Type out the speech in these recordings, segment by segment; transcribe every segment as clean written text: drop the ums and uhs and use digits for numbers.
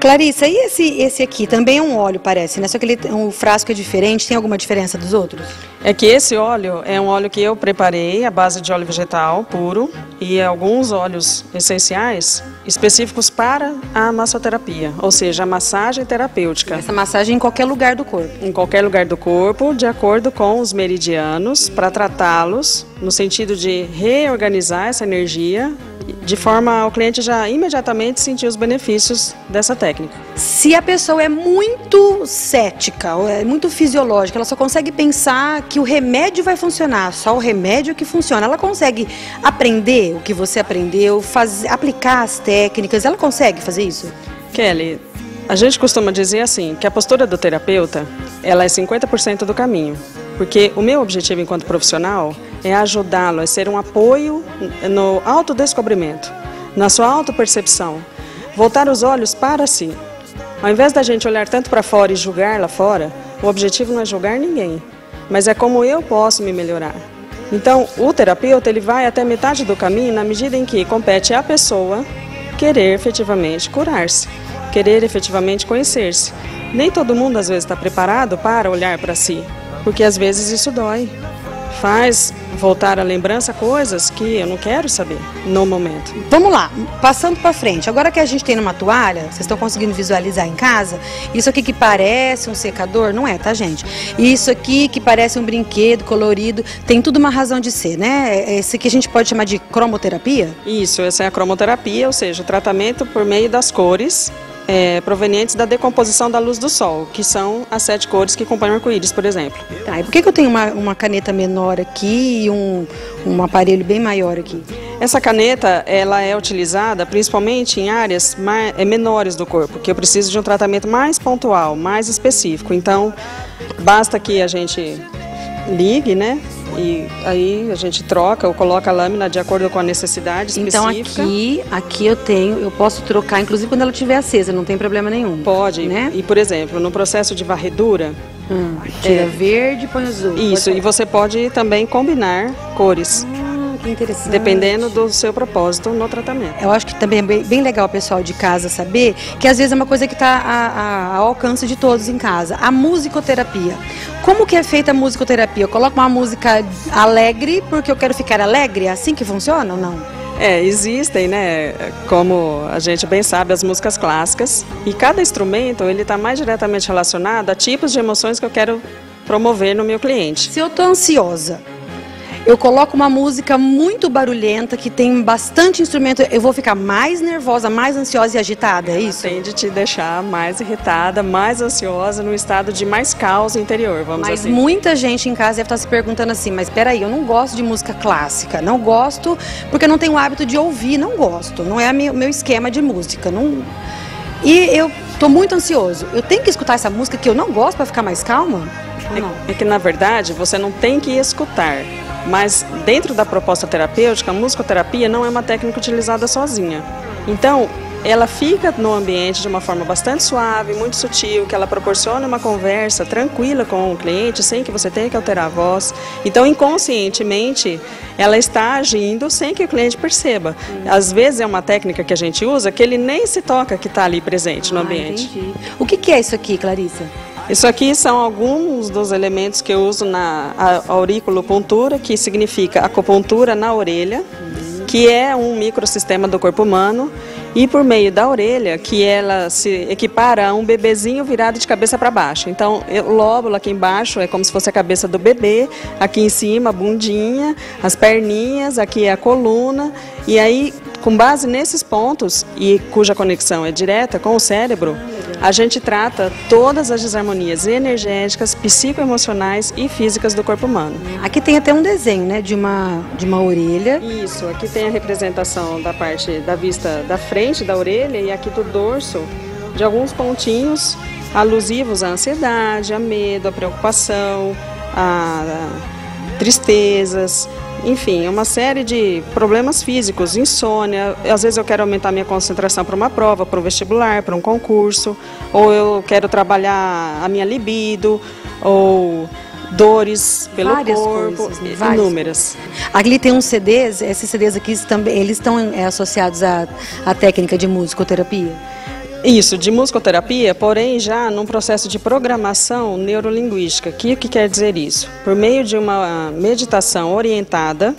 Clarissa, e esse aqui também é um óleo, parece, né? Só que o frasco é diferente, tem alguma diferença dos outros? É que esse óleo é um óleo que eu preparei à base de óleo vegetal puro e alguns óleos essenciais específicos para a massoterapia, ou seja, a massagem terapêutica. Essa massagem em qualquer lugar do corpo? Em qualquer lugar do corpo, de acordo com os meridianos, para tratá-los, no sentido de reorganizar essa energia, de forma ao cliente já imediatamente sentir os benefícios dessa técnica. Se a pessoa é muito cética, ou é muito fisiológica, ela só consegue pensar que o remédio vai funcionar, só o remédio que funciona, ela consegue aprender o que você aprendeu, aplicar as técnicas, ela consegue fazer isso? Kelly, a gente costuma dizer assim, que a postura do terapeuta, ela é 50% do caminho. Porque o meu objetivo enquanto profissional é ajudá-lo a ser um apoio no autodescobrimento, na sua autopercepção, voltar os olhos para si. Ao invés da gente olhar tanto para fora e julgar lá fora, o objetivo não é julgar ninguém, mas é como eu posso me melhorar. Então, o terapeuta ele vai até metade do caminho na medida em que compete à pessoa querer efetivamente curar-se, querer efetivamente conhecer-se. Nem todo mundo às vezes está preparado para olhar para si. Porque às vezes isso dói, faz voltar à lembrança coisas que eu não quero saber no momento. Vamos lá, passando para frente, agora que a gente tem numa toalha, vocês estão conseguindo visualizar em casa, isso aqui que parece um secador, não é, tá gente? Isso aqui que parece um brinquedo colorido, tem tudo uma razão de ser, né? Esse aqui a gente pode chamar de cromoterapia? Isso, essa é a cromoterapia, ou seja, o tratamento por meio das cores, provenientes da decomposição da luz do sol, que são as 7 cores que compõem o arco-íris, por exemplo. Tá, e por que eu tenho uma caneta menor aqui e um aparelho bem maior aqui? Essa caneta, ela é utilizada principalmente em áreas menores do corpo, que eu preciso de um tratamento mais pontual, mais específico. Então, basta que a gente ligue, né? E aí a gente troca ou coloca a lâmina de acordo com a necessidade específica. Então aqui eu posso trocar, inclusive quando ela estiver acesa, não tem problema nenhum. Pode, né? E por exemplo, no processo de varredura... tira verde e põe azul. Isso, e você pode também combinar cores. Que interessante. Dependendo do seu propósito no tratamento. Eu acho que também é bem legal o pessoal de casa saber que às vezes é uma coisa que está ao alcance de todos em casa. A musicoterapia. Como que é feita a musicoterapia? Eu coloco uma música alegre porque eu quero ficar alegre? É assim que funciona ou não? Existem, né, como a gente bem sabe, as músicas clássicas. E cada instrumento, ele está mais diretamente relacionado a tipos de emoções que eu quero promover no meu cliente. Se eu estou ansiosa, eu coloco uma música muito barulhenta, que tem bastante instrumento, eu vou ficar mais nervosa, mais ansiosa e agitada, é isso? Tende a te deixar mais irritada, mais ansiosa, num estado de mais caos interior, vamos assim. Mas muita gente em casa deve estar se perguntando assim, mas peraí, eu não gosto de música clássica, não gosto porque eu não tenho o hábito de ouvir, não gosto, não é meu esquema de música, não... E eu estou muito ansioso, eu tenho que escutar essa música que eu não gosto para ficar mais calma? É que na verdade você não tem que escutar. Mas dentro da proposta terapêutica, a musicoterapia não é uma técnica utilizada sozinha. Então, ela fica no ambiente de uma forma bastante suave, muito sutil, que ela proporciona uma conversa tranquila com o cliente, sem que você tenha que alterar a voz. Então, inconscientemente, ela está agindo sem que o cliente perceba. Às vezes é uma técnica que a gente usa que ele nem se toca que está ali presente no ambiente. Entendi. O que é isso aqui, Clarissa? Isso aqui são alguns dos elementos que eu uso na auriculopuntura, que significa acupuntura na orelha, que é um microsistema do corpo humano, e por meio da orelha, que ela se equipara a um bebezinho virado de cabeça para baixo. Então, o lóbulo aqui embaixo é como se fosse a cabeça do bebê, aqui em cima a bundinha, as perninhas, aqui é a coluna, e aí, com base nesses pontos, e cuja conexão é direta com o cérebro, a gente trata todas as desarmonias energéticas, psicoemocionais e físicas do corpo humano. Aqui tem até um desenho, né, de uma orelha. Isso, aqui tem a representação da parte da vista da frente da orelha e aqui do dorso de alguns pontinhos alusivos à ansiedade, a medo, a preocupação, a tristezas, enfim, uma série de problemas físicos, insônia. Às vezes eu quero aumentar minha concentração para uma prova, para um vestibular, para um concurso, ou eu quero trabalhar a minha libido, ou dores pelo várias corpo, coisas, né? Inúmeras. Ali tem uns CDs, esses CDs aqui também, eles estão associados à técnica de musicoterapia? Isso, de musicoterapia, porém já num processo de programação neurolinguística. O que quer dizer isso? Por meio de uma meditação orientada,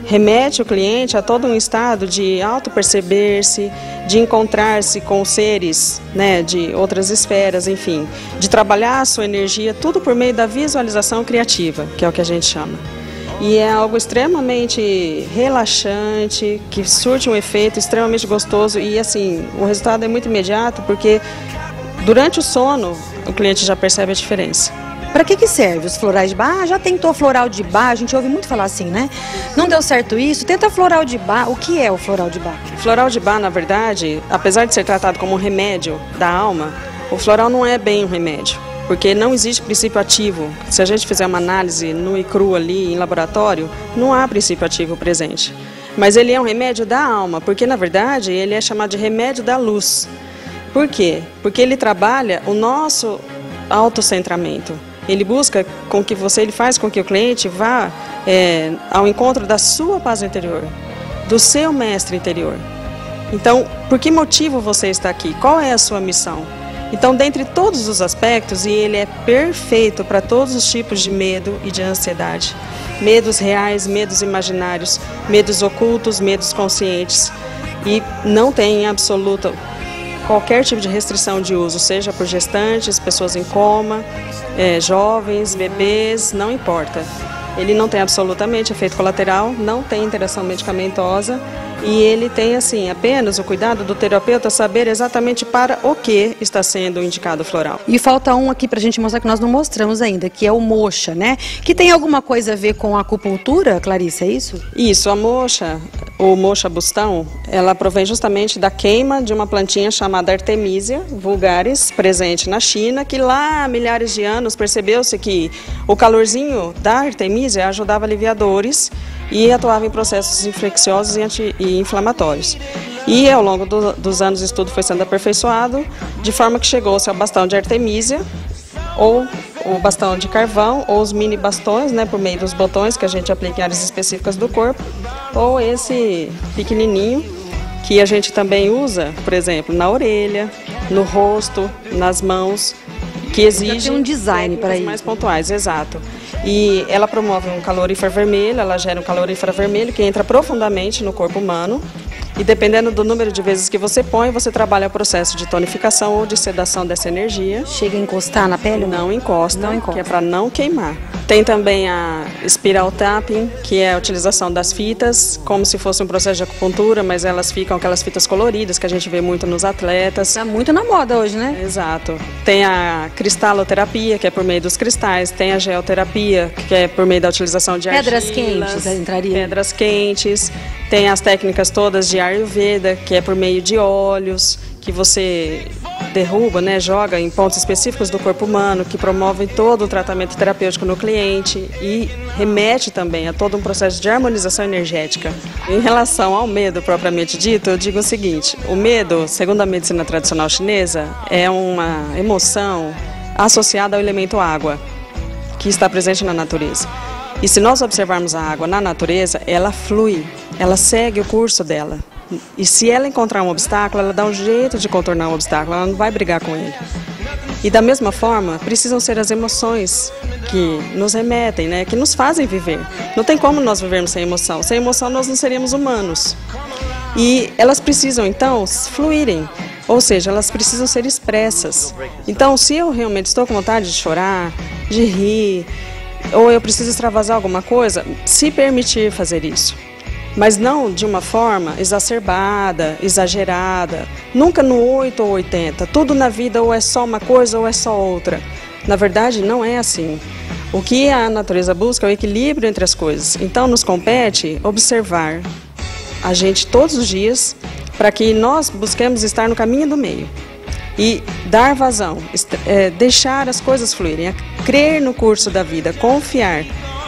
remete o cliente a todo um estado de auto-perceber-se, de encontrar-se com seres, né, de outras esferas, enfim, de trabalhar a sua energia, tudo por meio da visualização criativa, que é o que a gente chama. E é algo extremamente relaxante, que surte um efeito extremamente gostoso e assim, o resultado é muito imediato porque durante o sono o cliente já percebe a diferença. Para que serve os florais de Bach? Ah, já tentou floral de Bach, a gente ouve muito falar assim, né? Não deu certo isso, tenta floral de Bach. O que é o floral de Bach? Floral de Bach, na verdade, apesar de ser tratado como um remédio da alma, o floral não é bem um remédio. Porque não existe princípio ativo. Se a gente fizer uma análise nu e cru ali em laboratório, não há princípio ativo presente. Mas ele é um remédio da alma, porque na verdade ele é chamado de remédio da luz. Por quê? Porque ele trabalha o nosso autocentramento. Ele busca com que ele faz com que o cliente vá ao encontro da sua paz interior, do seu mestre interior. Então, por que motivo você está aqui? Qual é a sua missão? Então, dentre todos os aspectos, e ele é perfeito para todos os tipos de medo e de ansiedade. Medos reais, medos imaginários, medos ocultos, medos conscientes. E não tem em absoluto qualquer tipo de restrição de uso, seja por gestantes, pessoas em coma, jovens, bebês, não importa. Ele não tem absolutamente efeito colateral, não tem interação medicamentosa. E ele tem, assim, apenas o cuidado do terapeuta saber exatamente para o que está sendo indicado o floral. E falta um aqui para a gente mostrar que nós não mostramos ainda, que é o moxa, né? Que tem alguma coisa a ver com a acupuntura, Clarice, é isso? Isso, a moxa, o moxa bustão, ela provém justamente da queima de uma plantinha chamada Artemisia vulgaris, presente na China, que lá há milhares de anos percebeu-se que o calorzinho da Artemisia ajudava a aliviar dores e atuava em processos infecciosos e inflamatórios. E ao longo dos anos o estudo foi sendo aperfeiçoado, de forma que chegou-se ao bastão de Artemisia, ou o bastão de carvão, ou os mini bastões, né, por meio dos botões que a gente aplica em áreas específicas do corpo, ou esse pequenininho, que a gente também usa, por exemplo, na orelha, no rosto, nas mãos, que exige um design para isso. Mais pontuais, exato. E ela promove um calorífero vermelho, ela gera um calorífero vermelho que entra profundamente no corpo humano. E dependendo do número de vezes que você põe, você trabalha o processo de tonificação ou de sedação dessa energia. Chega a encostar na pele? Não encosta, que é para não queimar. Tem também a spiral tapping, que é a utilização das fitas, como se fosse um processo de acupuntura, mas elas ficam aquelas fitas coloridas que a gente vê muito nos atletas. Está muito na moda hoje, né? Exato. Tem a cristaloterapia, que é por meio dos cristais. Tem a geoterapia, que é por meio da utilização de pedras quentes, entraria. Pedras quentes. Tem as técnicas todas de Ayurveda, que é por meio de óleos, que você derruba, né, joga em pontos específicos do corpo humano, que promovem todo o tratamento terapêutico no cliente e remete também a todo um processo de harmonização energética. Em relação ao medo propriamente dito, eu digo o seguinte: o medo, segundo a medicina tradicional chinesa, é uma emoção associada ao elemento água, que está presente na natureza. E se nós observarmos a água na natureza, ela flui, ela segue o curso dela. E se ela encontrar um obstáculo, ela dá um jeito de contornar o obstáculo, ela não vai brigar com ele. E da mesma forma, precisam ser as emoções que nos remetem, né, que nos fazem viver. Não tem como nós vivermos sem emoção. Sem emoção nós não seríamos humanos. E elas precisam, então, fluírem. Ou seja, elas precisam ser expressas. Então, se eu realmente estou com vontade de chorar, de rir, ou eu preciso extravasar alguma coisa, se permitir fazer isso. Mas não de uma forma exacerbada, exagerada, nunca no 8 ou 80, tudo na vida ou é só uma coisa ou é só outra. Na verdade, não é assim. O que a natureza busca é o equilíbrio entre as coisas. Então, nos compete observar a gente todos os dias para que nós busquemos estar no caminho do meio e dar vazão, deixar as coisas fluírem, crer no curso da vida, confiar.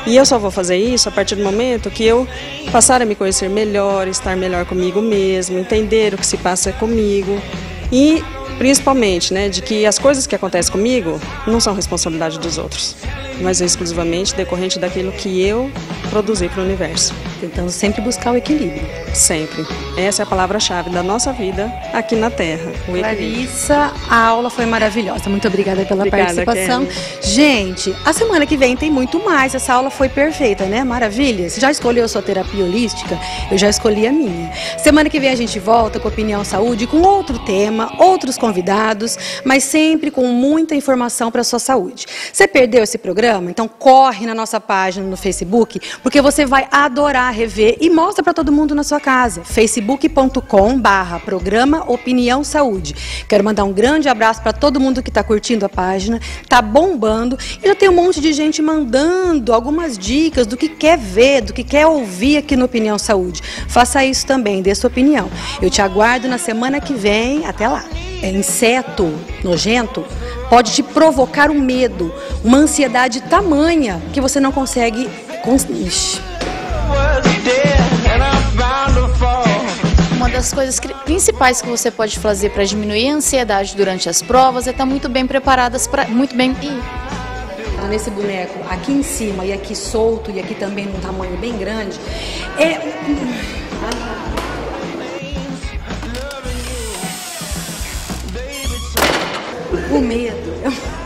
E eu só vou fazer isso a partir do momento que eu passar a me conhecer melhor, estar melhor comigo mesmo, entender o que se passa comigo e, principalmente, né, de que as coisas que acontecem comigo não são responsabilidade dos outros, mas é exclusivamente decorrente daquilo que eu produzi para o universo. tentando sempre buscar o equilíbrio. Sempre. Essa é a palavra-chave da nossa vida aqui na Terra. O equilíbrio. Larissa, a aula foi maravilhosa. Muito obrigada pela Obrigada, participação. Kelly. Gente, a semana que vem tem muito mais. Essa aula foi perfeita, né? Maravilha. Você já escolheu a sua terapia holística? Eu já escolhi a minha. Semana que vem a gente volta com Opinião Saúde, com outro tema, outros convidados, mas sempre com muita informação para a sua saúde. Você perdeu esse programa? Então corre na nossa página no Facebook, porque você vai adorar rever e mostra para todo mundo na sua casa. facebook.com/programa Opinião Saúde. Quero mandar um grande abraço para todo mundo que está curtindo a página, tá bombando e já tem um monte de gente mandando algumas dicas do que quer ver, do que quer ouvir aqui no Opinião Saúde. Faça isso também, dê sua opinião. Eu te aguardo na semana que vem. Até lá. Inseto nojento pode te provocar um medo, uma ansiedade tamanha que você não consegue... Uma das coisas principais que você pode fazer para diminuir a ansiedade durante as provas é estar muito bem preparadas para nesse boneco aqui em cima e aqui solto e aqui também num tamanho bem grande o medo